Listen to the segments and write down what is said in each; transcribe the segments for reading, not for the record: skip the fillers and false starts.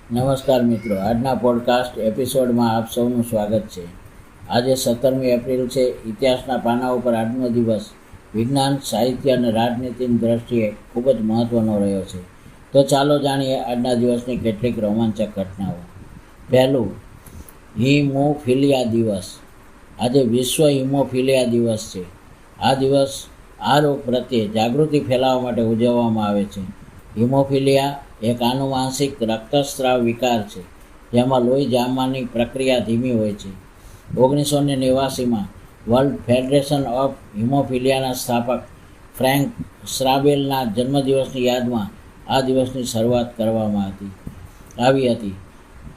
નમસ્કાર મિત્રો, આજના પોડકાસ્ટ એપિસોડમાં આપ સૌનું સ્વાગત છે. આજે 17મી એપ્રિલ છે. ઇતિહાસના પાના ઉપર આજનો દિવસ વિજ્ઞાન, સાહિત્ય અને રાજનીતિની દ્રષ્ટિએ ખૂબ જ મહત્ત્વનો રહ્યો છે. તો ચાલો જાણીએ આજના દિવસની કેટલીક રોમાંચક ઘટનાઓ. પહેલું, હિમોફિલિયા દિવસ. આજે વિશ્વ હિમોફિલિયા દિવસ છે. આ દિવસ આ રોગ પ્રત્યે જાગૃતિ ફેલાવવા માટે ઉજવવામાં આવે છે. હિમોફિલિયા એક આનુવાંશિક રક્તસ્રાવ વિકાર છે, જેમાં લોહી જામવાની પ્રક્રિયા ધીમી હોય છે. 1989માં વર્લ્ડ ફેડરેશન ઓફ હિમોફિલિયાના સ્થાપક ફ્રેન્ક શ્રાબેલના જન્મદિવસની યાદમાં આ દિવસની શરૂઆત કરવામાં આવી હતી.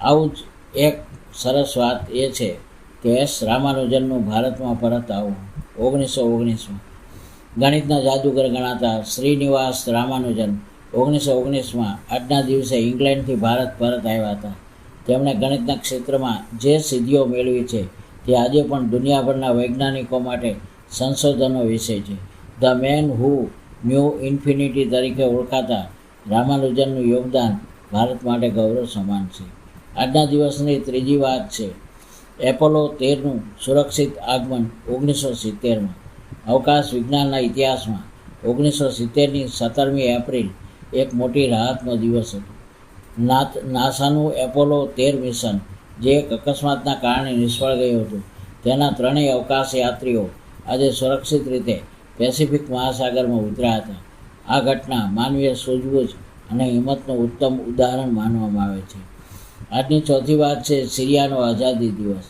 આવું જ એક સરસ વાત એ છે કે એસ રામાનુજનનું ભારતમાં પરત આવવું. 1919માં ગણિતના જાદુગર ગણાતા શ્રીનિવાસ રામાનુજન 1919માં આજના દિવસે ઇંગ્લેન્ડથી ભારત પરત આવ્યા હતા. તેમણે ગણિતના ક્ષેત્રમાં જે સિદ્ધિઓ મેળવી છે તે આજે પણ દુનિયાભરના વૈજ્ઞાનિકો માટે સંશોધનનો વિષય છે. The main who new infinity તરીકે ઓળખાતા રામાનુજનનું યોગદાન ભારત માટે ગૌરવ સમાન છે. આજના દિવસની ત્રીજી વાત છે એપોલો 13નું સુરક્ષિત આગમન 1970માં. અવકાશ વિજ્ઞાનના ઇતિહાસમાં 1970ની 17મી એપ્રિલ એક મોટી રાહતનો દિવસ હતો. નાસાનું એપોલો 13 મિશન, જે એક અકસ્માતના કારણે નિષ્ફળ ગયું હતું, તેના ત્રણેય અવકાશ યાત્રીઓ આજે સુરક્ષિત રીતે પેસિફિક મહાસાગરમાં ઉતર્યા હતા. આ ઘટના માનવીય સૂઝબૂછ અને હિંમતનું ઉત્તમ ઉદાહરણ માનવામાં આવે છે. આજની ચોથી વાત છે સિરિયાનો આઝાદી દિવસ.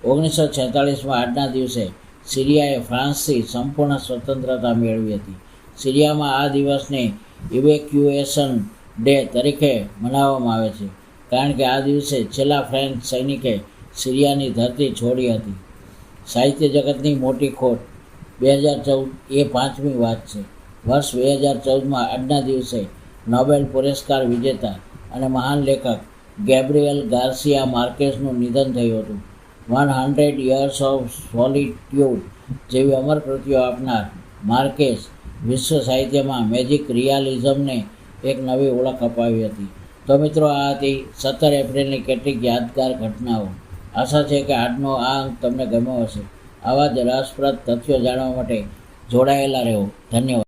1946માં આજના દિવસે સિરિયાએ ફ્રાન્સથી સંપૂર્ણ સ્વતંત્રતા મેળવી હતી. સિરિયામાં આ દિવસને ઇવેક્યુએશન ડે તરીકે મનાવવામાં આવે છે, કારણ કે આ દિવસે છેલ્લા ફ્રેન્ચ સૈનિકે સિરિયાની ધરતી છોડી હતી. સાહિત્ય જગતની મોટી ખોટ 2014 એ 5મી વાત છે. વર્ષ 2014માં આજના દિવસે નોબેલ પુરસ્કાર વિજેતા અને મહાન લેખક ગેબ્રિયલ ગાર્સિયા માર્કેઝનું નિધન થયું હતું. 100 Years of Solitude જેવી અમર કૃતિઓ આપનાર માર્કેઝ વિશ્વ સાહિત્યમાં મેજિક રિયાલિઝમને એક નવી ઓળખ અપાવી હતી. તો મિત્રો, આ હતી 17 એપ્રિલની કેટલીક યાદગાર ઘટનાઓ. આશા છે કે આજનો આ અંક તમને ગમ્યો હશે. આવા જ રસપ્રદ તથ્યો જાણવા માટે જોડાયેલા રહો. ધન્યવાદ.